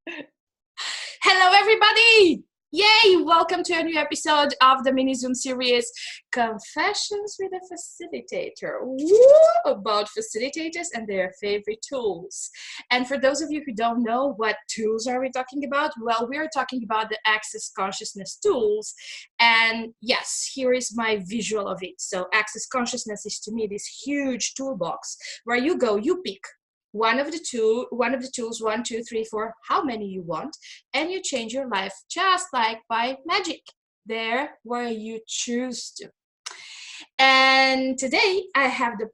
Hello, everybody! Yay! Welcome to a new episode of the mini Zoom series, Confessions with a Facilitator. Woo! About facilitators and their favorite tools. And for those of you who don't know what tools are we talking about, well, we're talking about the Access Consciousness tools. And yes, here is my visual of it. So Access Consciousness is to me this huge toolbox where you go, you pick one of the tools, 1, 2, 3, 4, how many you want, and you change your life just like by magic, there where you choose to. And today I have the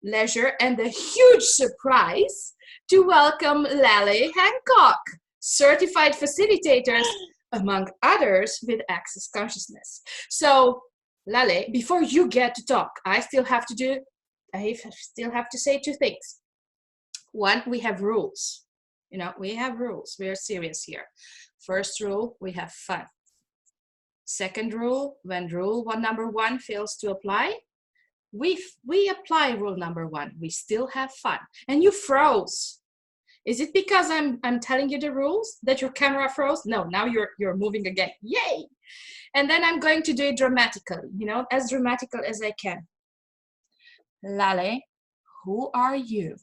leisure, and the huge surprise to welcome Laleh, Hancock, certified facilitators, among others, with Access Consciousness. So, Laleh, before you get to talk, I still have to say two things. One, we have rules. We have rules. We are serious here. First rule, we have fun. Second rule, when number one fails to apply, we apply rule number one. We still have fun. And you froze. Is it because I'm telling you the rules that your camera froze? No, now you're moving again. Yay! And then I'm going to do it dramatically, as dramatical as I can. Laleh, who are you?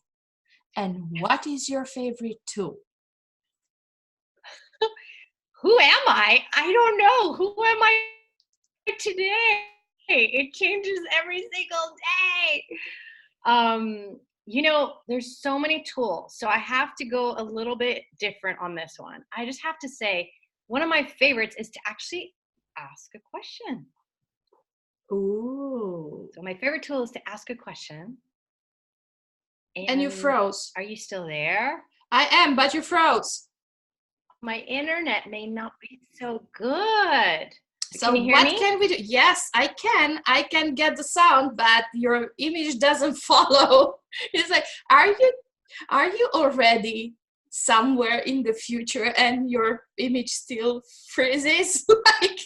And what is your favorite tool? Who am I? I don't know. Who am I today? It changes every single day. There's so many tools. So I have to go a little bit different on this one. I just have to say, one of my favorites is to actually ask a question. Ooh. So my favorite tool is to ask a question. And you froze. Are you still there? I am, but you froze. My internet may not be so good. So what can we do? Yes, I can. I can get the sound, but your image doesn't follow. It's like, are you already somewhere in the future and your image still freezes? Like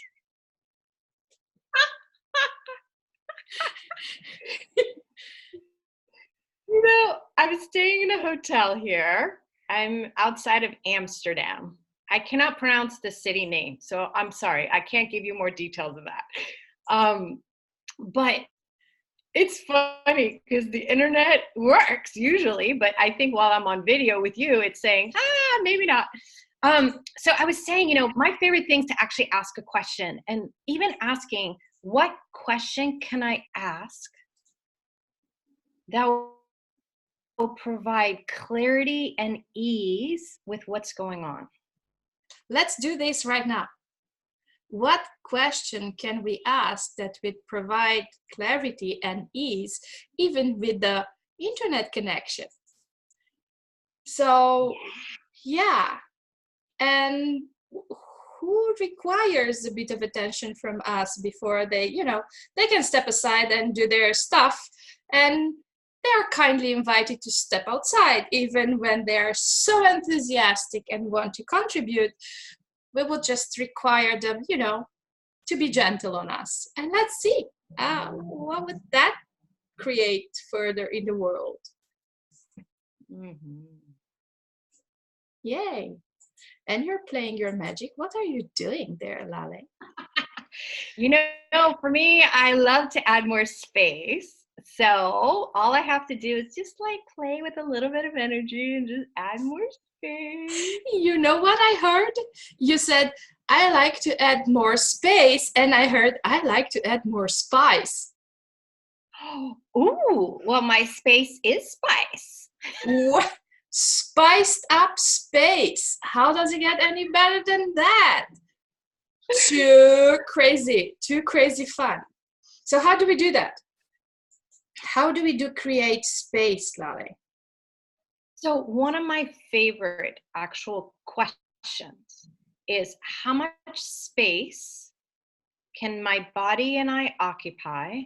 I'm staying in a hotel here. I'm outside of Amsterdam. I cannot pronounce the city name, so I'm sorry. I can't give you more details of that. But it's funny because the internet works usually, but I think while I'm on video with you, it's saying, maybe not. So I was saying, my favorite thing is to actually ask a question, and even asking, what question can I ask that will provide clarity and ease with what's going on? Let's do this right now. What question can we ask that would provide clarity and ease, even with the internet connection? So, yeah. And who requires a bit of attention from us before they can step aside and do their stuff, and they're kindly invited to step outside, even when they're so enthusiastic and want to contribute. We will just require them, to be gentle on us. And let's see, what would that create further in the world? Mm-hmm. Yay. And you're playing your magic. What are you doing there, Laleh? For me, I love to add more space. So all I have to do is just play with a little bit of energy and just add more space. You know what I heard? You said, I like to add more space. And I heard, I like to add more spice. Ooh, well, my space is spice. What? Spiced up space. How does it get any better than that? Too crazy fun. So how do we do that? How do we create space, Laleh? So one of my favorite actual questions is, how much space can my body and I occupy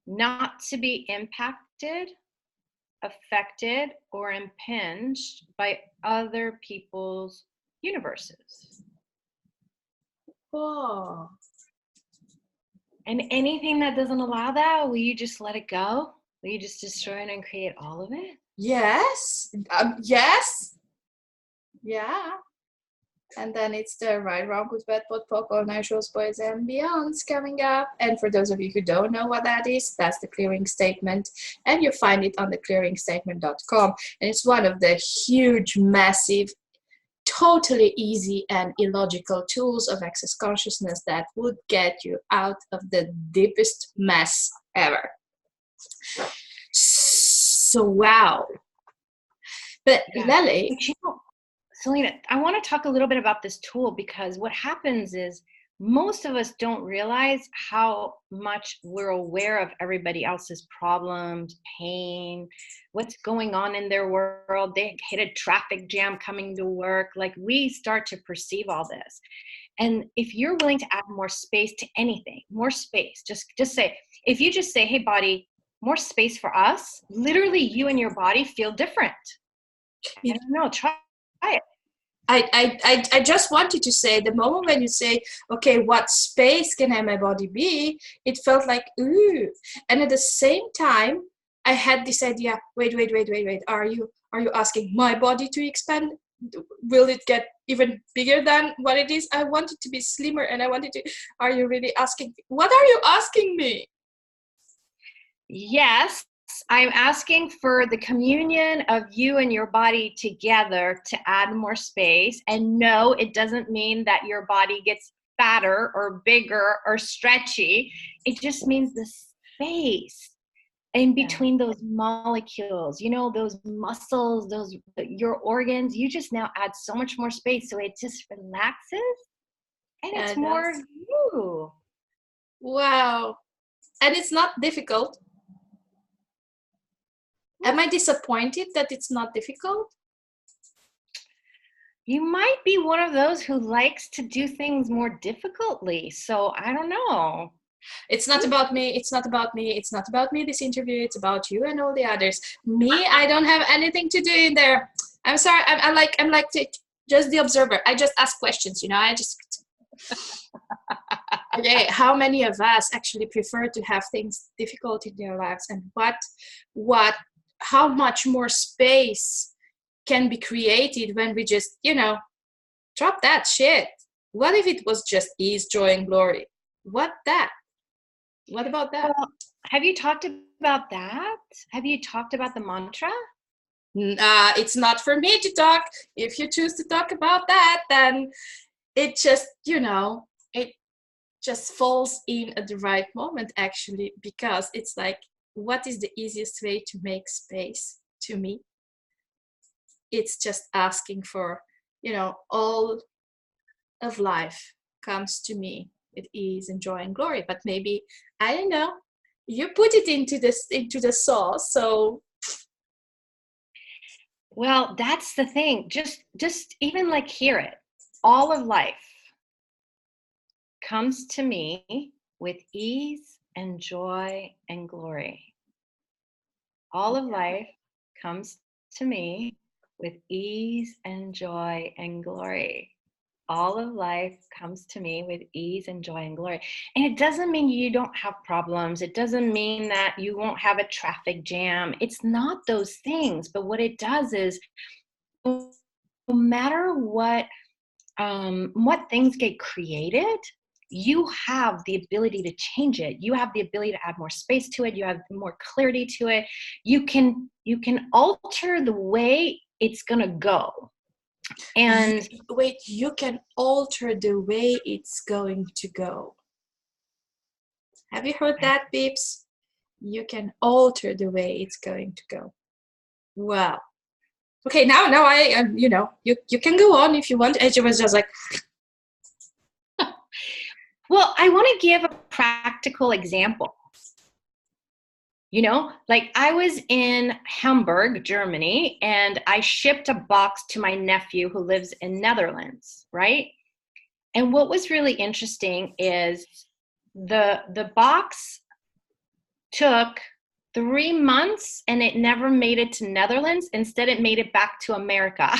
not to be impacted, affected, or impinged by other people's universes? Oh. And anything that doesn't allow that, will you just let it go? Will you just destroy it and create all of it? Yes. Yes. Yeah. And then it's the right, wrong, good, bad, pot, poc, all night shows, boys and beyonds coming up. And for those of you who don't know what that is, that's the clearing statement. And you find it on the clearingstatement.com. And it's one of the huge, massive, totally easy and illogical tools of Access Consciousness that would get you out of the deepest mess ever. So, wow. But Yeah. Laleh, Selena, I want to talk a little bit about this tool, because what happens is most of us don't realize how much we're aware of everybody else's problems, pain, what's going on in their world. They hit a traffic jam coming to work. Like, we start to perceive all this. And if you're willing to add more space to anything, more space, just say, if you just say, hey, body, more space for us, literally you and your body feel different. I don't know, try it. I just wanted to say, the moment when you say, okay, what space can my body be, it felt like, ooh. And at the same time, I had this idea, wait. Are you asking my body to expand? Will it get even bigger than what it is? I want it to be slimmer, and I wanted to, are you really asking? What are you asking me? Yes. I'm asking for the communion of you and your body together to add more space. And no, it doesn't mean that your body gets fatter or bigger or stretchy. It just means the space in between those molecules, you know, those muscles, those, your organs. You just now add so much more space. So it just relaxes, and it's more you. Wow. And it's not difficult. Am I disappointed that it's not difficult? You might be one of those who likes to do things more difficultly. So I don't know. It's not about me. It's not about me. It's not about me, this interview. It's about you and all the others. Me, I don't have anything to do in there. I'm sorry. I'm like just the observer. I just ask questions, you know. I just okay, how many of us actually prefer to have things difficult in their lives, and how much more space can be created when we just, you know, drop that shit. What if it was just ease, joy, and glory? What about that? Well, have you talked about that? Have you talked about the mantra? It's not for me to talk. If you choose to talk about that, then it just, you know, it just falls in at the right moment, actually, because it's like, what is the easiest way to make space to me? It's just asking for, you know, all of life comes to me with ease and joy and glory. But maybe, I don't know, you put it into the sauce. So, well, that's the thing. Just even like, hear it. All of life comes to me with ease and joy and glory. All of life comes to me with ease and joy and glory. All of life comes to me with ease and joy and glory. And it doesn't mean you don't have problems. It doesn't mean that you won't have a traffic jam. It's not those things. But what it does is, no matter what things get created, you have the ability to change it. You have the ability to add more space to it. You have more clarity to it. You can alter the way it's gonna go. And wait, you can alter the way it's going to go. Have you heard that, peeps? You can alter the way it's going to go. Wow. Okay, now I you know, you can go on if you want. It was just like, well, I want to give a practical example. You know, like, I was in Hamburg, Germany, and I shipped a box to my nephew who lives in Netherlands, right? And what was really interesting is the box took 3 months and it never made it to Netherlands. Instead, it made it back to America,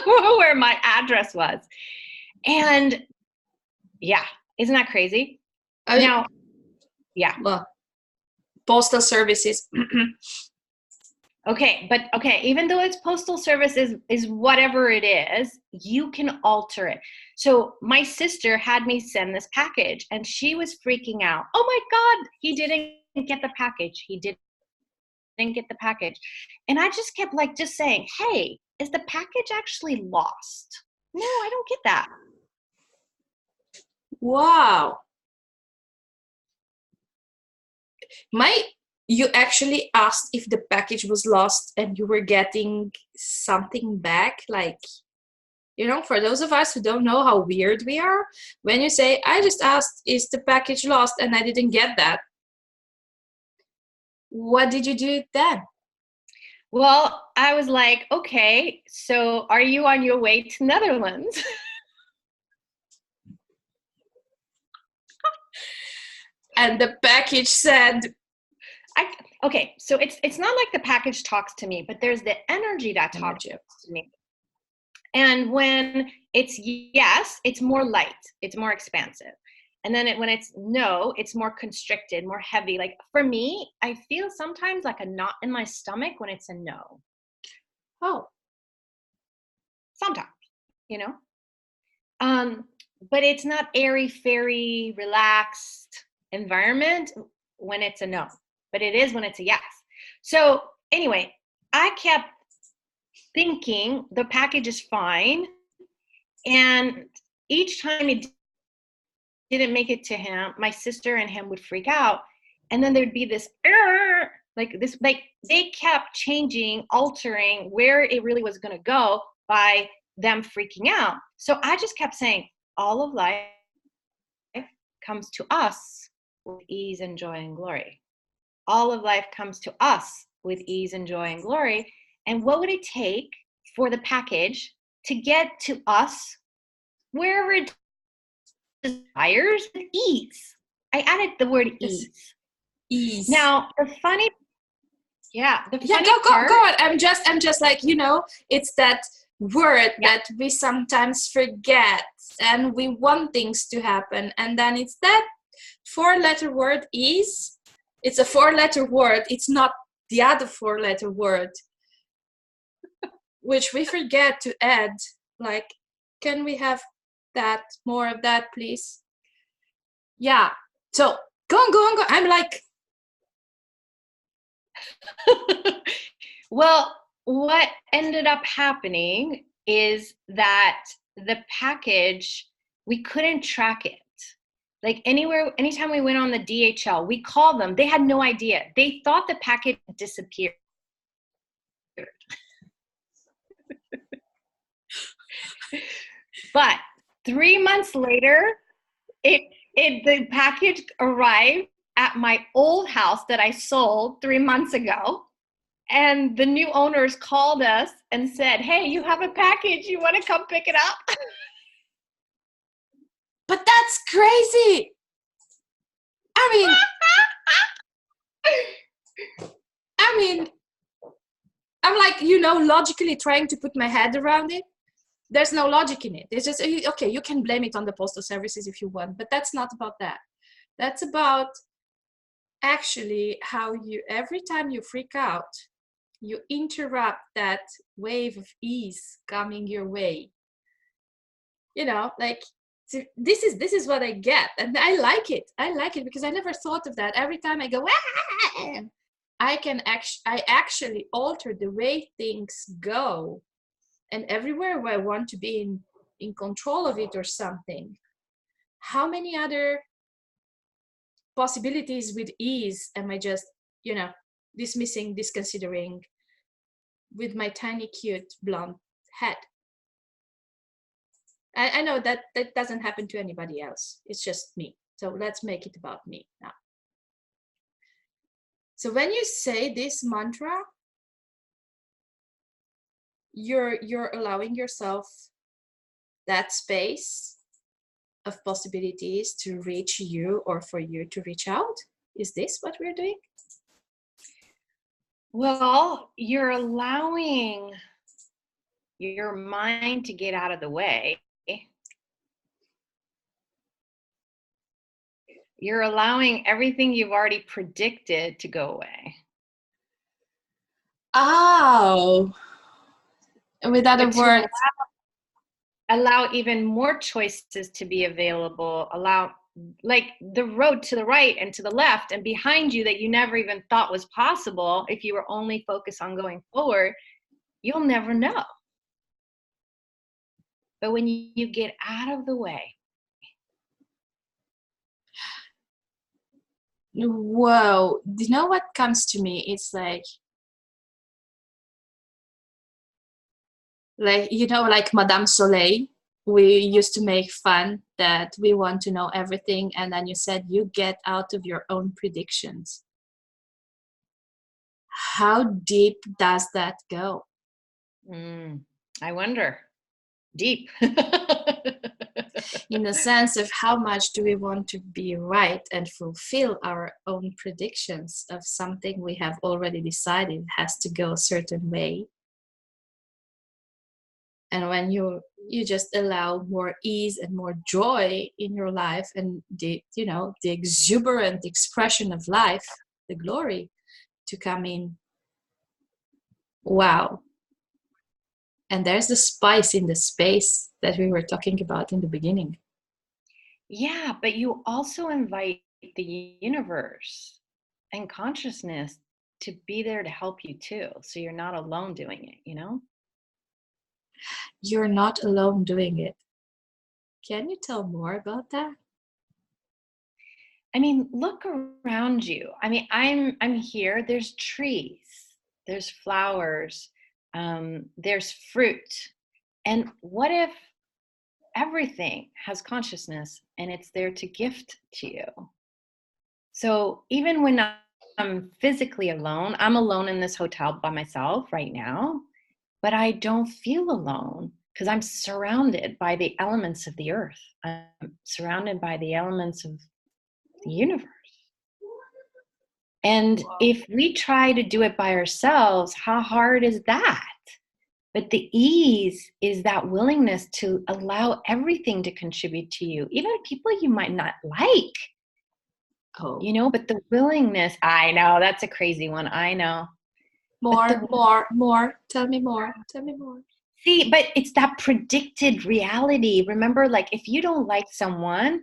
where my address was. And yeah, isn't that crazy? Now, yeah. Well, postal services. Okay, but okay, even though it's postal service is whatever it is, you can alter it. So my sister had me send this package and she was freaking out. Oh my God, he didn't get the package. He didn't get the package. And I just kept like just saying, hey, is the package actually lost? No, I don't get that. Wow. You actually asked if the package was lost and you were getting something back, like, you know, for those of us who don't know how weird we are, when you say, I just asked, is the package lost and I didn't get that, what did you do then? Well, I was like, okay, so are you on your way to Netherlands? And the package said, Okay, so it's not like the package talks to me, but there's the energy that talks to me. And when it's yes, it's more light, it's more expansive. And then when it's no, it's more constricted, more heavy. Like for me, I feel sometimes like a knot in my stomach when it's a no. oh, Sometimes, you know? But it's not airy, fairy, relaxed environment when it's a no, but it is when it's a yes. So anyway, I kept thinking the package is fine. And each time it didn't make it to him, my sister and him would freak out. And then there'd be this, like this, like they kept changing, altering where it really was going to go by them freaking out. So I just kept saying, all of life comes to us with ease and joy and glory. All of life comes to us with ease and joy and glory. And what would it take for the package to get to us wherever it desires with ease? I added the word ease. Ease. Now, the funny part, go on. I'm just like, you know, it's that word that we sometimes forget and we want things to happen, and then it's that 4-letter word ease. It's a 4-letter word, it's not the other 4-letter word which we forget to add. Like, can we have that, more of that, please? Yeah, so go on. I'm like, well, what ended up happening is that the package, we couldn't track it. Like anytime we went on the DHL, we called them. They had no idea. They thought the package disappeared. But 3 months later, the package arrived at my old house that I sold 3 months ago. And the new owners called us and said, hey, you have a package. You want to come pick it up? But that's crazy. I mean, I'm like, you know, logically trying to put my head around it. There's no logic in it. It's just, okay, you can blame it on the postal services if you want, but that's not about that. That's about actually how you, every time you freak out, you interrupt that wave of ease coming your way. You know, like, this is what I get, and I like it because I never thought of that. Every time I go, I actually alter the way things go, and everywhere where I want to be in control of it or something. How many other possibilities with ease am I just, you know, dismissing, disconsidering with my tiny cute blonde head? I know that doesn't happen to anybody else. It's just me. So let's make it about me now. So when you say this mantra, you're allowing yourself that space of possibilities to reach you or for you to reach out. Is this what we're doing? Well, you're allowing your mind to get out of the way. You're allowing everything you've already predicted to go away. Oh, with other but to words, allow even more choices to be available, allow like the road to the right and to the left and behind you that you never even thought was possible. If you were only focused on going forward, you'll never know. But when you get out of the way, whoa, you know what comes to me? It's like like Madame Soleil. We used to make fun that we want to know everything, and then you said you get out of your own predictions. How deep does that go? I wonder. Deep. In the sense of how much do we want to be right and fulfill our own predictions of something we have already decided has to go a certain way. And when you just allow more ease and more joy in your life, and the exuberant expression of life, the glory to come in, wow. And there's the spice in the space that we were talking about in the beginning. Yeah, but you also invite the universe and consciousness to be there to help you too. So you're not alone doing it, you know? You're not alone doing it. Can you tell more about that? I mean, look around you. I mean, I'm here. There's trees, there's flowers, there's fruit. And what if everything has consciousness and it's there to gift to you? So even when I'm physically alone, I'm alone in this hotel by myself right now, but I don't feel alone because I'm surrounded by the elements of the earth. I'm surrounded by the elements of the universe. And if we try to do it by ourselves, how hard is that? But the ease is that willingness to allow everything to contribute to you, even people you might not like. Oh, You know, but the willingness, I know, that's a crazy one. I know. more. Tell me more. See, but it's that predicted reality. Remember, like if you don't like someone,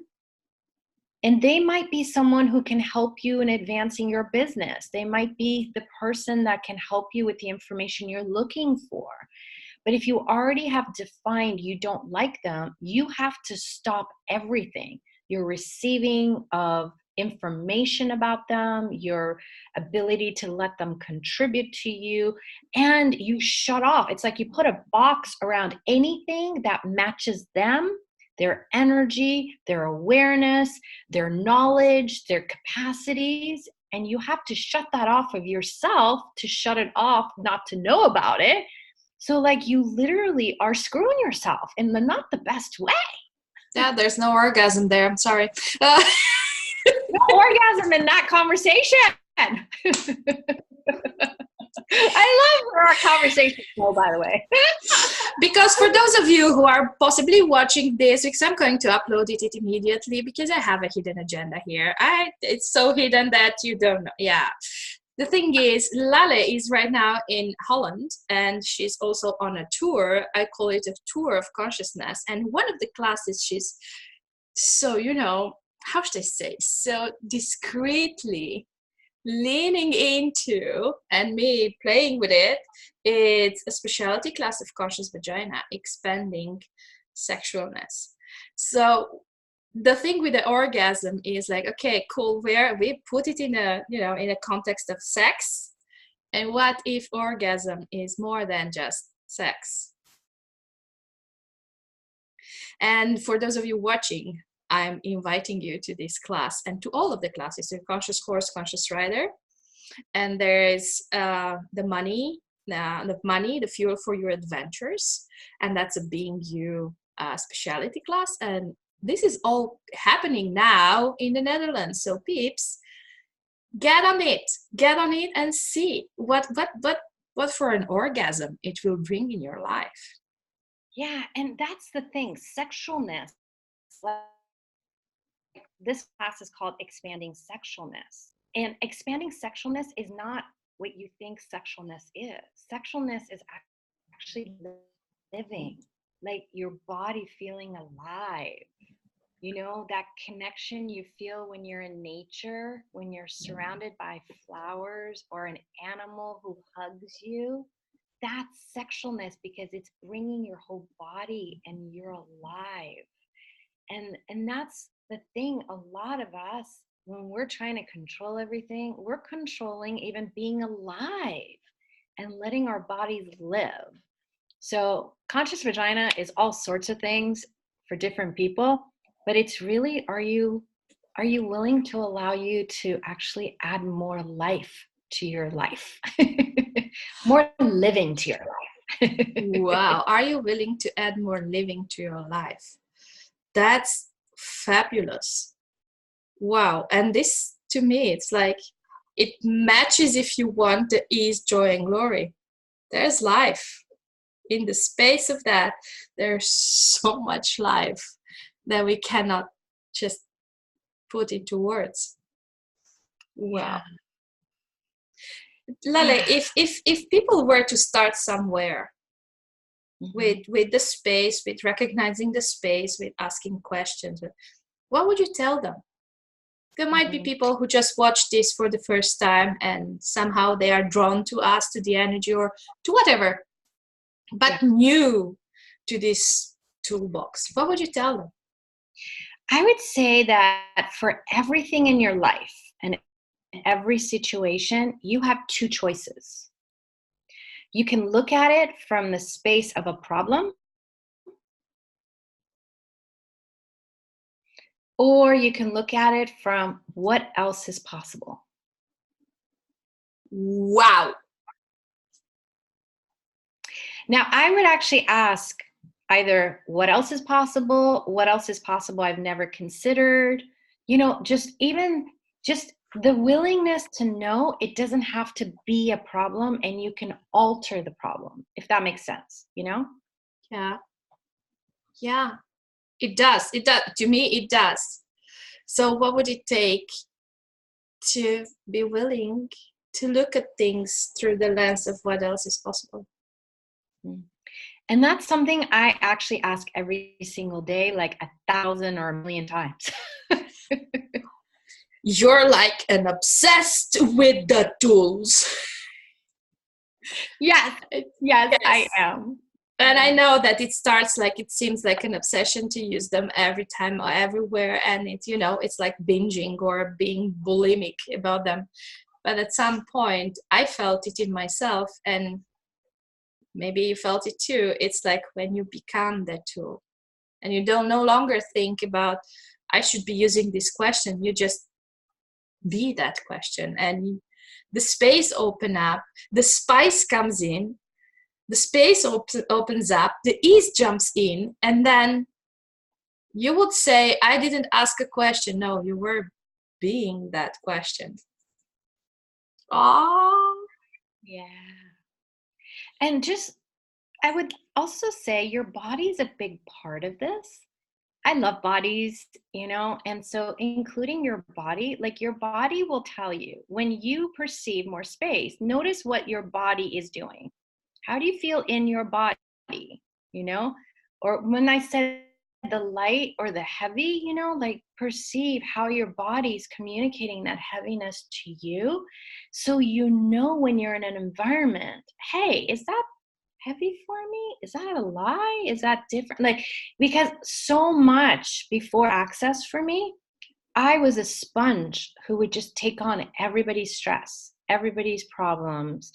and they might be someone who can help you in advancing your business. They might be the person that can help you with the information you're looking for. But if you already have defined you don't like them, you have to stop everything you're receiving of information about them, your ability to let them contribute to you, and you shut off. It's like you put a box around anything that matches them, their energy, their awareness, their knowledge, their capacities, and you have to shut that off of yourself to shut it off, not to know about it. So like you literally are screwing yourself in the not the best way. Yeah, there's no orgasm there. I'm sorry. No orgasm in that conversation. I love our conversation flow, by the way. Because for those of you who are possibly watching this, because I'm going to upload it immediately because I have a hidden agenda here. It's so hidden that you don't know. Yeah. The thing is, Laleh is right now in Holland, and she's also on a tour. I call it a tour of consciousness. And one of the classes she's so, how should I say, so discreetly leaning into and me playing with it. It's a specialty class of conscious vagina, expanding sexualness. So the thing with the orgasm is like, okay, cool, where we put it in a context of sex. And what if orgasm is more than just sex? And for those of you watching, I'm inviting you to this class and to all of the classes, the Conscious Horse, Conscious Rider. And there is the money, the fuel for your adventures. And that's a Being You specialty class. And this is all happening now in the Netherlands. So peeps, get on it and see what for an orgasm it will bring in your life. Yeah, and that's the thing, sexualness. Like, this class is called Expanding Sexualness. And expanding sexualness is not what you think sexualness is. Sexualness is actually living, like your body feeling alive. You know, that connection you feel when you're in nature, when you're surrounded by flowers or an animal who hugs you. That's sexualness, because it's bringing your whole body and you're alive. And that's the thing. A lot of us, when we're trying to control everything, we're controlling even being alive and letting our bodies live. So conscious vagina is all sorts of things for different people, but it's really, are you willing to allow you to actually add more life to your life? More living to your life. Wow. Are you willing to add more living to your life? That's fabulous. Wow. And this, to me, it's like, it matches, if you want, the ease, joy, and glory. There's life. In the space of that, there's so much life that we cannot just put into words. Wow. Yeah. Laleh, if people were to start somewhere, with the space, with recognizing the space, with asking questions, what would you tell them? There might be people who just watch this for the first time and somehow they are drawn to us, to the energy, or to whatever, but new to this toolbox. What would you tell them? I would say that for everything in your life and every situation, you have two choices. You can look at it from the space of a problem, or you can look at it from what else is possible. Wow. Now, I would actually ask either what else is possible I've never considered, you know, just the willingness to know it doesn't have to be a problem and you can alter the problem, if that makes sense, you know? Yeah, it does. To me, it does. So what would it take to be willing to look at things through the lens of what else is possible? And that's something I actually ask every single day, like 1,000 or 1,000,000 times. You're like an obsessed with the tools. Yes, I am. And I know that it starts like, it seems like an obsession to use them every time or everywhere. And it's, you know, it's like binging or being bulimic about them. But at some point I felt it in myself, and maybe you felt it too. It's like when you become that tool and you don't no longer think about, I should be using this question. You just be that question, and the space open up, the spice comes in, the space opens up, the ease jumps in, and then you would say, I didn't ask a question. No, you were being that question. Oh, Yeah. And just, I would also say your body's a big part of this. I love bodies, you know, and so including your body, like your body will tell you when you perceive more space, notice what your body is doing. How do you feel in your body, you know? Or when I said the light or the heavy, you know, like perceive how your body's communicating that heaviness to you. So you know when you're in an environment, hey, is that heavy for me? Is that a lie? Is that different? Like, because so much before Access for me, I was a sponge who would just take on everybody's stress, everybody's problems.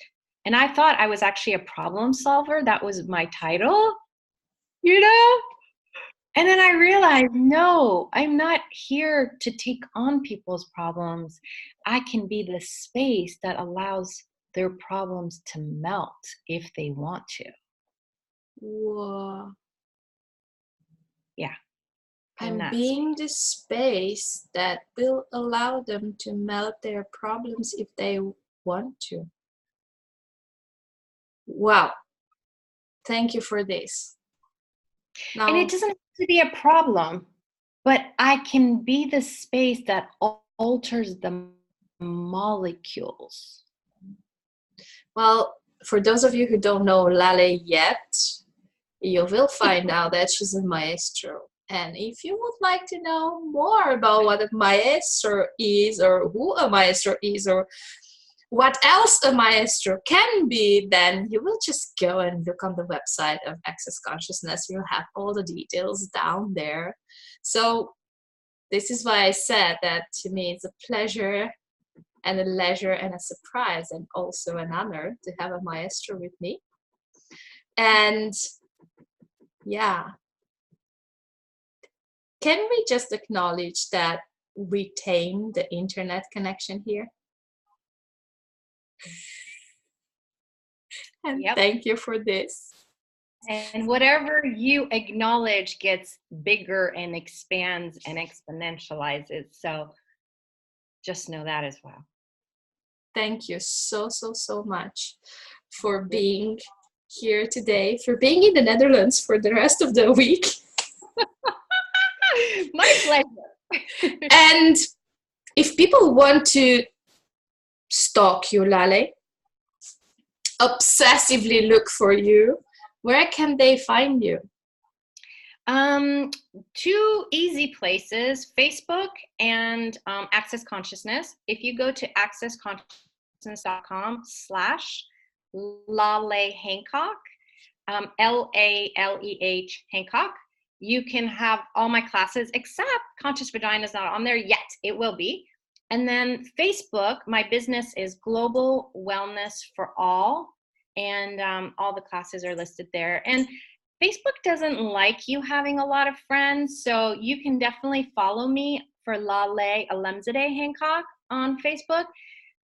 And I thought I was actually a problem solver. That was my title, you know? And then I realized, no, I'm not here to take on people's problems. I can be the space that allows their problems to melt if they want to. whoa. Yeah. I'm being the space that will allow them to melt their problems if they want to. Wow. Thank you for this. Now, and it doesn't have to be a problem, but I can be the space that alters the molecules. Well, for those of you who don't know Laleh yet, you will find out that she's a maestro. And if you would like to know more about what a maestro is, or who a maestro is, or what else a maestro can be, then you will just go and look on the website of Access Consciousness. You'll have all the details down there. So this is why I said that to me it's a pleasure and a leisure and a surprise and also an honor to have a maestro with me. And yeah, can we just acknowledge that we tame the internet connection here? And thank you for this. And whatever you acknowledge gets bigger and expands and exponentializes. So just know that as well. Thank you so much for being here today, for being in the Netherlands for the rest of the week. My pleasure. And if people want to stalk you, Laleh, obsessively look for you, where can they find you? Two easy places, Facebook and Access Consciousness. If you go to accessconsciousness.com/Laleh Hancock, Laleh Hancock, you can have all my classes, except Conscious Vagina is not on there yet. It will be. And then Facebook, my business is Global Wellness for All, and all the classes are listed there. And Facebook doesn't like you having a lot of friends, so you can definitely follow me for Laleh Alemzadeh Hancock on Facebook.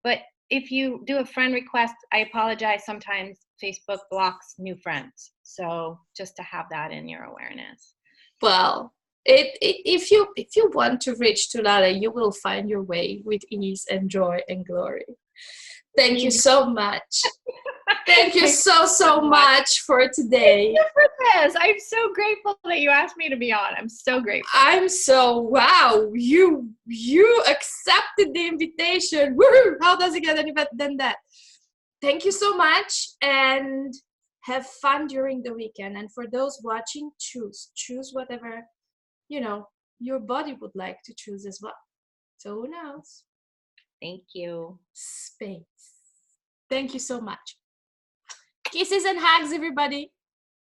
But if you do a friend request, I apologize, sometimes Facebook blocks new friends. So just to have that in your awareness. Well, if you want to reach to Laleh, you will find your way with ease and joy and glory. Thank you so much. Thank you so much for today. Thank you for this. I'm so grateful that you asked me to be on. I'm so grateful. I'm so, wow, you accepted the invitation. Woo! How does it get any better than that? Thank you so much, and have fun during the weekend. And for those watching, choose whatever, you know, your body would like to choose as well. So who knows? Thank you. Space. Thank you so much. Kisses and hugs, everybody.